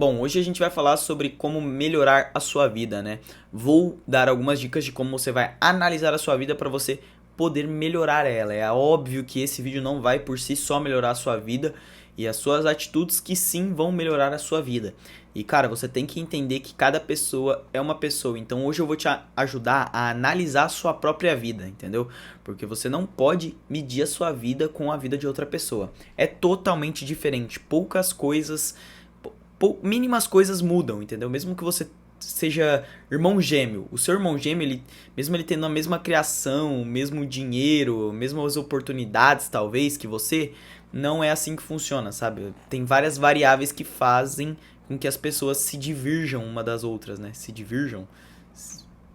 Bom, hoje a gente vai falar sobre como melhorar a sua vida, né? Vou dar algumas dicas de como você vai analisar a sua vida para você poder melhorar ela. É óbvio que esse vídeo não vai por si só melhorar a sua vida e as suas atitudes que sim vão melhorar a sua vida. E cara, você tem que entender que cada pessoa é uma pessoa. Então hoje eu vou te ajudar a analisar a sua própria vida, entendeu? Porque você não pode medir a sua vida com a vida de outra pessoa. É totalmente diferente. Poucas coisas mínimas coisas mudam, entendeu? Mesmo que você seja irmão gêmeo, o seu irmão gêmeo, mesmo ele tendo a mesma criação, o mesmo dinheiro, mesmas oportunidades talvez que você, não é assim que funciona, sabe? Tem várias variáveis que fazem com que as pessoas se divirjam uma das outras, né? Se divirjam,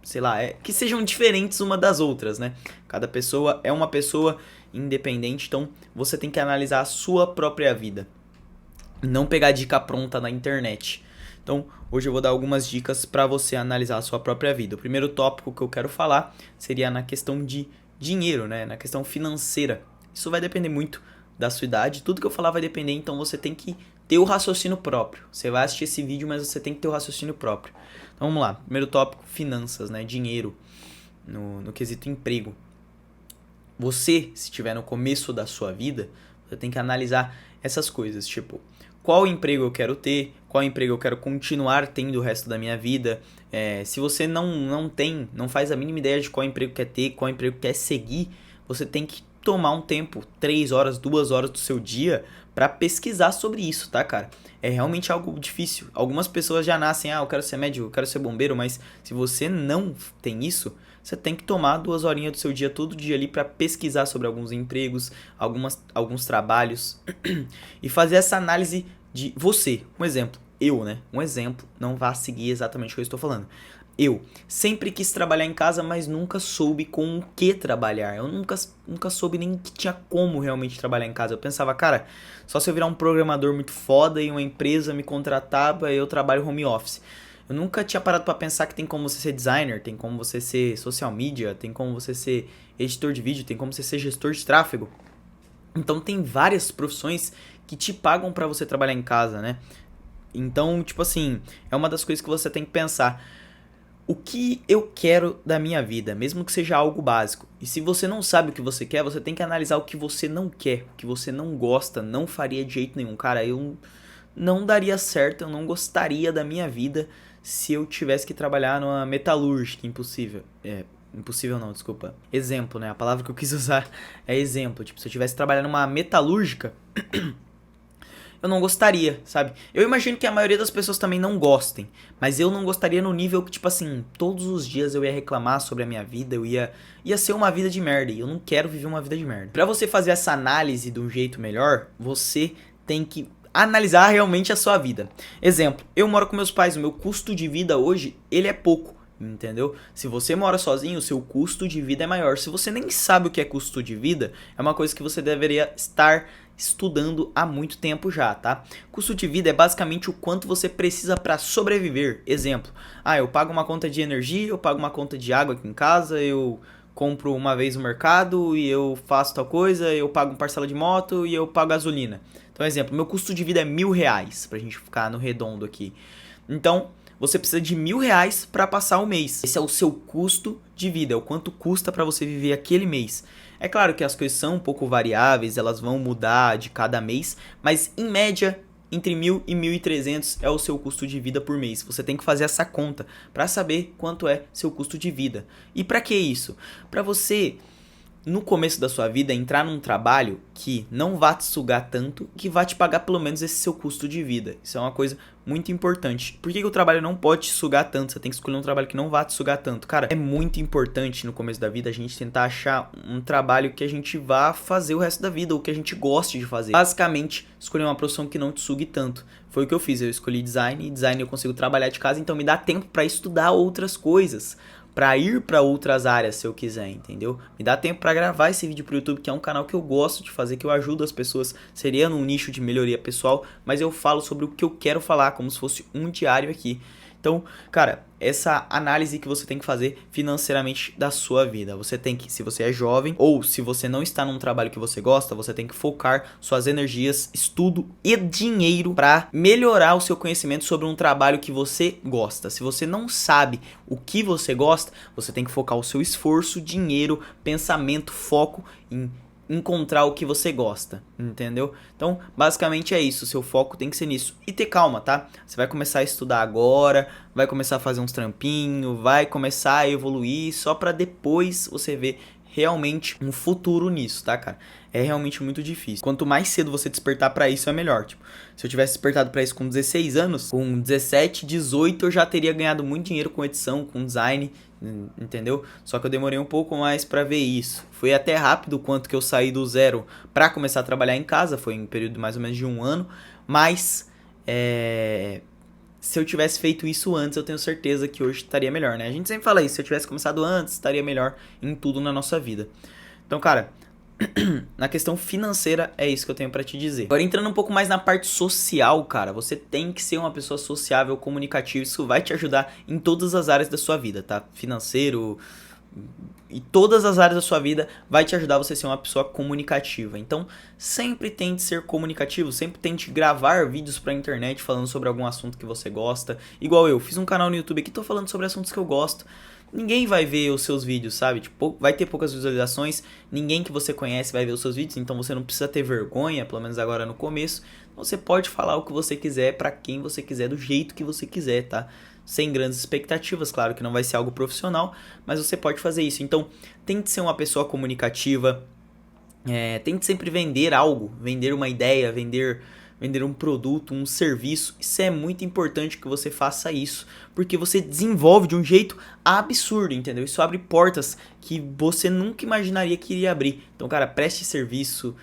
sei lá, que sejam diferentes uma das outras, né? Cada pessoa é uma pessoa independente, então você tem que analisar a sua própria vida. Não pegar dica pronta na internet. Então, hoje eu vou dar algumas dicas para você analisar a sua própria vida. O primeiro tópico que eu quero falar seria na questão de dinheiro, né? Na questão financeira. Isso vai depender muito da sua idade. Tudo que eu falar vai depender, então você tem que ter o raciocínio próprio. Você vai assistir esse vídeo, mas você tem que ter o raciocínio próprio. Então, vamos lá. Primeiro tópico, finanças, né? Dinheiro no quesito emprego. Você, se estiver no começo da sua vida, você tem que analisar essas coisas, tipo, qual emprego eu quero ter, qual emprego eu quero continuar tendo o resto da minha vida. Se você não faz a mínima ideia de qual emprego quer ter, qual emprego quer seguir, você tem que tomar um tempo, 3 horas, 2 horas do seu dia para pesquisar sobre isso, tá, cara? É realmente algo difícil. Algumas pessoas já nascem, eu quero ser médico, eu quero ser bombeiro, mas se você não tem isso, você tem que tomar 2 horinhas do seu dia todo dia ali para pesquisar sobre alguns empregos, alguns trabalhos e fazer essa análise de você. Um exemplo, né? Um exemplo, não vá seguir exatamente o que eu estou falando. Eu sempre quis trabalhar em casa, mas nunca soube com o que trabalhar. Eu nunca soube nem que tinha como realmente trabalhar em casa. Eu pensava, cara, só se eu virar um programador muito foda e uma empresa me contratava e eu trabalho home office. Eu nunca tinha parado pra pensar que tem como você ser designer, tem como você ser social media, tem como você ser editor de vídeo, tem como você ser gestor de tráfego. Então tem várias profissões que te pagam pra você trabalhar em casa, né? Então, tipo assim, é uma das coisas que você tem que pensar. O que eu quero da minha vida, mesmo que seja algo básico. E se você não sabe o que você quer, você tem que analisar o que você não quer, o que você não gosta, não faria de jeito nenhum. Cara, eu não daria certo, eu não gostaria da minha vida se eu tivesse que trabalhar numa metalúrgica, impossível. Impossível não, desculpa. Exemplo, né? A palavra que eu quis usar é exemplo. Tipo, se eu tivesse que trabalhar numa metalúrgica, eu não gostaria, sabe? Eu imagino que a maioria das pessoas também não gostem, mas eu não gostaria no nível que, tipo assim, todos os dias eu ia reclamar sobre a minha vida, ia ser uma vida de merda, e eu não quero viver uma vida de merda. Pra você fazer essa análise de um jeito melhor, você tem que analisar realmente a sua vida. Exemplo, eu moro com meus pais, o meu custo de vida hoje, ele é pouco. Entendeu? Se você mora sozinho, o seu custo de vida é maior. Se você nem sabe o que é custo de vida, é uma coisa que você deveria estar estudando há muito tempo já, tá? Custo de vida é basicamente o quanto você precisa para sobreviver. Exemplo, eu pago uma conta de energia, eu pago uma conta de água aqui em casa, eu compro uma vez no mercado e eu faço tal coisa, eu pago uma parcela de moto e eu pago gasolina. Então, exemplo, meu custo de vida é R$ 1.000, pra gente ficar no redondo aqui. Então, você precisa de R$ 1.000 para passar o mês. Esse é o seu custo de vida, é o quanto custa para você viver aquele mês. É claro que as coisas são um pouco variáveis, elas vão mudar de cada mês, mas em média, entre 1.000 e 1.300 é o seu custo de vida por mês. Você tem que fazer essa conta para saber quanto é seu custo de vida. E para que isso? Para você, no começo da sua vida, entrar num trabalho que não vá te sugar tanto, que vá te pagar pelo menos esse seu custo de vida. Isso é uma coisa muito importante. Por que o trabalho não pode te sugar tanto? Você tem que escolher um trabalho que não vá te sugar tanto. Cara, é muito importante no começo da vida a gente tentar achar um trabalho que a gente vá fazer o resto da vida, ou que a gente goste de fazer. Basicamente, escolher uma profissão que não te sugue tanto. Foi o que eu fiz, eu escolhi design, e design eu consigo trabalhar de casa, então me dá tempo para estudar outras coisas, para ir para outras áreas se eu quiser, entendeu? Me dá tempo para gravar esse vídeo pro YouTube, que é um canal que eu gosto de fazer, que eu ajudo as pessoas, seria num nicho de melhoria pessoal, mas eu falo sobre o que eu quero falar, como se fosse um diário aqui. Então, cara, essa análise que você tem que fazer financeiramente da sua vida. Você tem que, se você é jovem ou se você não está num trabalho que você gosta, você tem que focar suas energias, estudo e dinheiro para melhorar o seu conhecimento sobre um trabalho que você gosta. Se você não sabe o que você gosta, você tem que focar o seu esforço, dinheiro, pensamento, foco em encontrar o que você gosta, entendeu? Então, basicamente é isso, seu foco tem que ser nisso. E ter calma, tá? Você vai começar a estudar agora, vai começar a fazer uns trampinhos, vai começar a evoluir, só pra depois você ver realmente um futuro nisso, tá, cara? É realmente muito difícil. Quanto mais cedo você despertar pra isso, é melhor. Tipo, se eu tivesse despertado pra isso com 16 anos, com 17, 18, eu já teria ganhado muito dinheiro com edição, com design, entendeu? Só que eu demorei um pouco mais pra ver isso. Foi até rápido quanto que eu saí do zero pra começar a trabalhar em casa, foi em um período de mais ou menos de 1 ano, mas se eu tivesse feito isso antes, eu tenho certeza que hoje estaria melhor, né? A gente sempre fala isso, se eu tivesse começado antes, estaria melhor em tudo na nossa vida. Então, cara, na questão financeira, é isso que eu tenho pra te dizer. Agora, entrando um pouco mais na parte social, cara, você tem que ser uma pessoa sociável, comunicativa. Isso vai te ajudar em todas as áreas da sua vida, tá? Financeiro e todas as áreas da sua vida vai te ajudar você a ser uma pessoa comunicativa. Então, sempre tente ser comunicativo, sempre tente gravar vídeos pra internet falando sobre algum assunto que você gosta. Igual eu, fiz um canal no YouTube aqui, tô falando sobre assuntos que eu gosto. Ninguém vai ver os seus vídeos, sabe? Tipo, vai ter poucas visualizações, ninguém que você conhece vai ver os seus vídeos, então você não precisa ter vergonha, pelo menos agora no começo. Você pode falar o que você quiser pra quem você quiser, do jeito que você quiser, tá? Sem grandes expectativas, claro que não vai ser algo profissional, mas você pode fazer isso. Então, tente ser uma pessoa comunicativa, tente sempre vender algo, vender uma ideia, vender um produto, um serviço. Isso é muito importante que você faça isso, porque você desenvolve de um jeito absurdo, entendeu? Isso abre portas que você nunca imaginaria que iria abrir. Então, cara, preste serviço,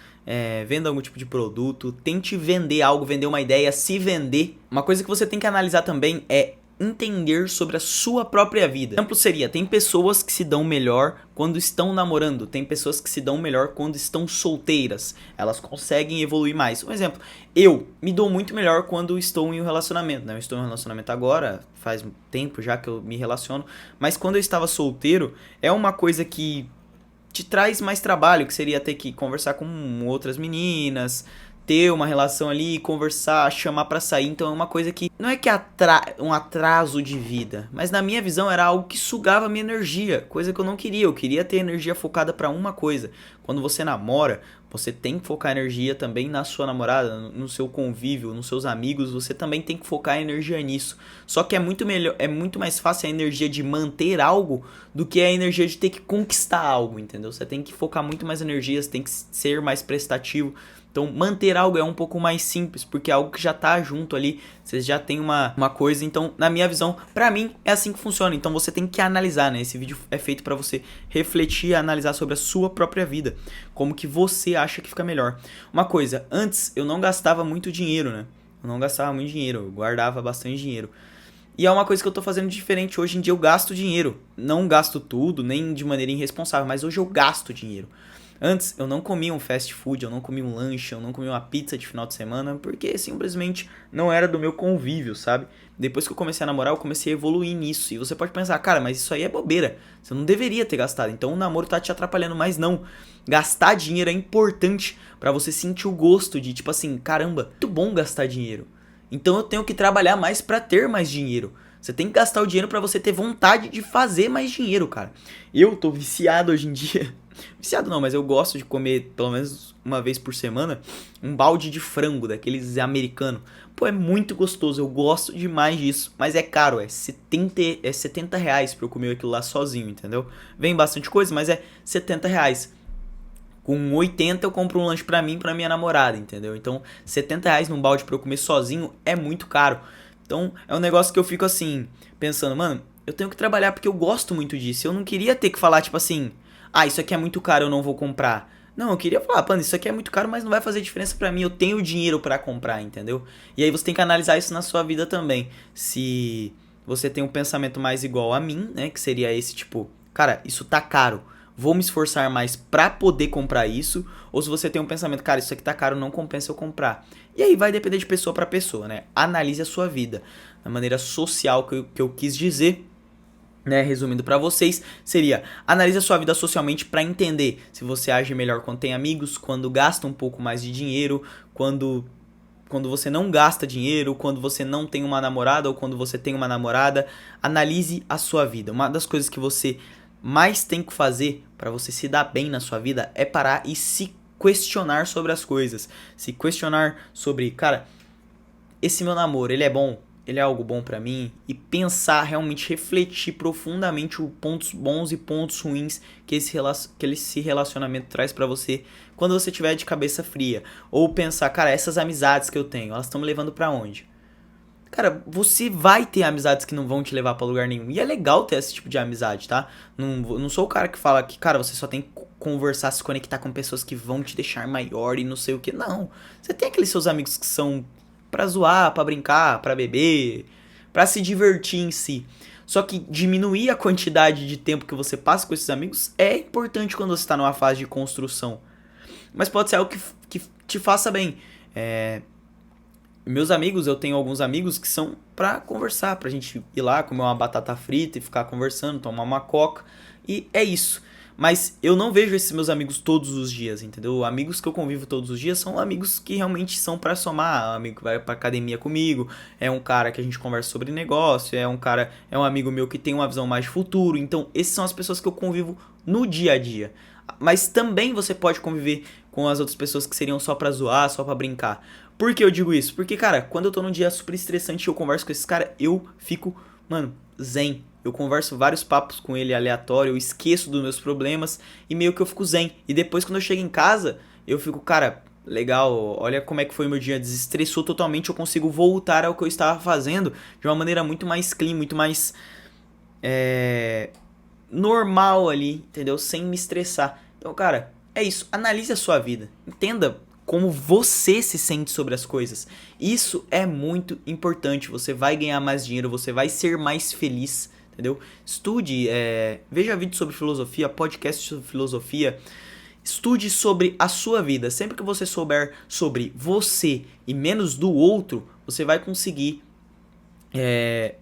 venda algum tipo de produto, tente vender algo, vender uma ideia, se vender. Uma coisa que você tem que analisar também é entender sobre a sua própria vida. Exemplo seria, tem pessoas que se dão melhor quando estão namorando, tem pessoas que se dão melhor quando estão solteiras, elas conseguem evoluir mais. Um exemplo, eu me dou muito melhor quando estou em um relacionamento, né? Eu estou em um relacionamento agora, faz tempo já que eu me relaciono, mas quando eu estava solteiro, é uma coisa que te traz mais trabalho, que seria ter que conversar com outras meninas, ter uma relação ali, conversar, chamar pra sair. Então é uma coisa que não é que um atraso de vida, mas na minha visão era algo que sugava minha energia, coisa que eu não queria. Eu queria ter energia focada pra uma coisa. Quando você namora, você tem que focar energia também na sua namorada, no seu convívio, nos seus amigos. Você também tem que focar energia nisso. Só que é muito melhor, é muito mais fácil a energia de manter algo do que a energia de ter que conquistar algo, entendeu? Você tem que focar muito mais energias, tem que ser mais prestativo. Então, manter algo é um pouco mais simples, porque é algo que já tá junto ali, vocês já tem uma coisa. Então, na minha visão, pra mim, é assim que funciona. Então, você tem que analisar, né? Esse vídeo é feito pra você refletir e analisar sobre a sua própria vida. Como que você acha que fica melhor. Uma coisa, antes eu não gastava muito dinheiro, né? Eu não gastava muito dinheiro, eu guardava bastante dinheiro. E é uma coisa que eu tô fazendo diferente. Hoje em dia eu gasto dinheiro. Não gasto tudo, nem de maneira irresponsável, mas hoje eu gasto dinheiro. Antes, eu não comia um fast food, eu não comia um lanche, eu não comia uma pizza de final de semana, porque simplesmente não era do meu convívio, sabe? Depois que eu comecei a namorar, eu comecei a evoluir nisso. E você pode pensar, cara, mas isso aí é bobeira. Você não deveria ter gastado, então o namoro tá te atrapalhando. Mas não, gastar dinheiro é importante pra você sentir o gosto de, tipo assim, caramba, muito bom gastar dinheiro. Então eu tenho que trabalhar mais pra ter mais dinheiro. Você tem que gastar o dinheiro pra você ter vontade de fazer mais dinheiro, cara. Eu tô viciado hoje em dia. Viciado não, mas eu gosto de comer pelo menos uma vez por semana um balde de frango, daqueles americanos. Pô, é muito gostoso, eu gosto demais disso. Mas é caro, é 70 reais pra eu comer aquilo lá sozinho, entendeu? Vem bastante coisa, mas é 70 reais. Com 80 eu compro um lanche pra mim e pra minha namorada, entendeu? Então 70 reais num balde pra eu comer sozinho é muito caro. Então é um negócio que eu fico assim, pensando, mano, eu tenho que trabalhar porque eu gosto muito disso. Eu não queria ter que falar tipo assim, ah, isso aqui é muito caro, eu não vou comprar. Não, eu queria falar, mano, isso aqui é muito caro, mas não vai fazer diferença pra mim, eu tenho dinheiro pra comprar, entendeu? E aí você tem que analisar isso na sua vida também. Se você tem um pensamento mais igual a mim, né, que seria esse tipo, cara, isso tá caro, vou me esforçar mais pra poder comprar isso, ou se você tem um pensamento, cara, isso aqui tá caro, não compensa eu comprar. E aí vai depender de pessoa pra pessoa, né? Analise a sua vida. Da maneira social que eu quis dizer, né, resumindo pra vocês, seria: analise a sua vida socialmente pra entender se você age melhor quando tem amigos, quando gasta um pouco mais de dinheiro, quando você não gasta dinheiro, quando você não tem uma namorada ou quando você tem uma namorada. Analise a sua vida. Uma das coisas que você mais tem que fazer pra você se dar bem na sua vida é parar e se questionar sobre as coisas. Se questionar sobre, cara, esse meu namoro, ele é bom? Ele é algo bom pra mim? E pensar, realmente refletir profundamente os pontos bons e pontos ruins que esse relacionamento traz pra você quando você tiver de cabeça fria. Ou pensar, cara, essas amizades que eu tenho, elas estão me levando pra onde? Cara, você vai ter amizades que não vão te levar pra lugar nenhum. E é legal ter esse tipo de amizade, tá? Não sou o cara que fala que, cara, você só tem que conversar, se conectar com pessoas que vão te deixar maior e não sei o que. Não. Você tem aqueles seus amigos que são pra zoar, pra brincar, pra beber, pra se divertir em si. Só que diminuir a quantidade de tempo que você passa com esses amigos é importante quando você tá numa fase de construção. Mas pode ser algo que te faça bem. Meus amigos, eu tenho alguns amigos que são pra conversar, pra gente ir lá comer uma batata frita e ficar conversando, tomar uma coca, e é isso. Mas eu não vejo esses meus amigos todos os dias, entendeu? Amigos que eu convivo todos os dias são amigos que realmente são pra somar. Amigo que vai pra academia comigo, é um cara que a gente conversa sobre negócio, é um amigo meu que tem uma visão mais de futuro. Então, esses são as pessoas que eu convivo no dia a dia. Mas também você pode conviver com as outras pessoas que seriam só pra zoar, só pra brincar. Por que eu digo isso? Porque, cara, quando eu tô num dia super estressante e eu converso com esses caras, eu fico, mano, zen. Eu converso vários papos com ele aleatório, eu esqueço dos meus problemas e meio que eu fico zen. E depois, quando eu chego em casa, eu fico, cara, legal, olha como é que foi meu dia, desestressou totalmente, eu consigo voltar ao que eu estava fazendo de uma maneira muito mais clean, muito mais normal ali, entendeu? Sem me estressar. Então, cara, é isso. Analise a sua vida. Entenda como você se sente sobre as coisas. Isso é muito importante. Você vai ganhar mais dinheiro, você vai ser mais feliz, entendeu? Estude, veja vídeos sobre filosofia, podcasts sobre filosofia. Estude sobre a sua vida. Sempre que você souber sobre você e menos do outro, você vai conseguir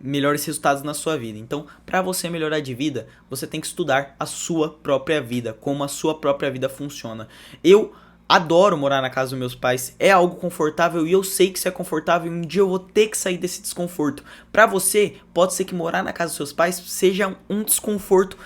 melhores resultados na sua vida. Então, para você melhorar de vida, você tem que estudar a sua própria vida, como a sua própria vida funciona. Eu adoro morar na casa dos meus pais, é algo confortável e eu sei que isso é confortável e um dia eu vou ter que sair desse desconforto. Pra você, pode ser que morar na casa dos seus pais seja um desconforto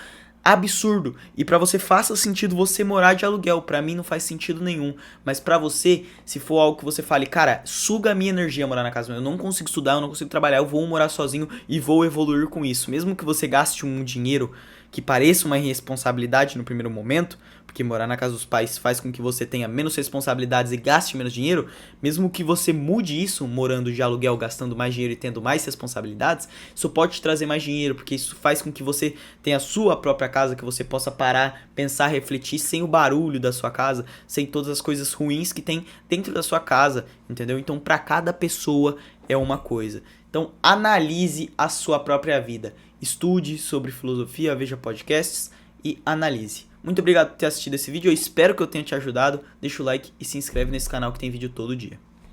absurdo e pra você faça sentido você morar de aluguel. Pra mim não faz sentido nenhum, mas pra você, se for algo que você fale, cara, suga a minha energia morar na casa, eu não consigo estudar, eu não consigo trabalhar, eu vou morar sozinho e vou evoluir com isso. Mesmo que você gaste um dinheiro que pareça uma irresponsabilidade no primeiro momento, porque morar na casa dos pais faz com que você tenha menos responsabilidades e gaste menos dinheiro, mesmo que você mude isso morando de aluguel, gastando mais dinheiro e tendo mais responsabilidades, isso pode te trazer mais dinheiro, porque isso faz com que você tenha a sua própria casa, que você possa parar, pensar, refletir sem o barulho da sua casa, sem todas as coisas ruins que tem dentro da sua casa, entendeu? Então, para cada pessoa é uma coisa. Então, analise a sua própria vida. Estude sobre filosofia, veja podcasts e analise. Muito obrigado por ter assistido esse vídeo, eu espero que eu tenha te ajudado. Deixa o like e se inscreve nesse canal que tem vídeo todo dia.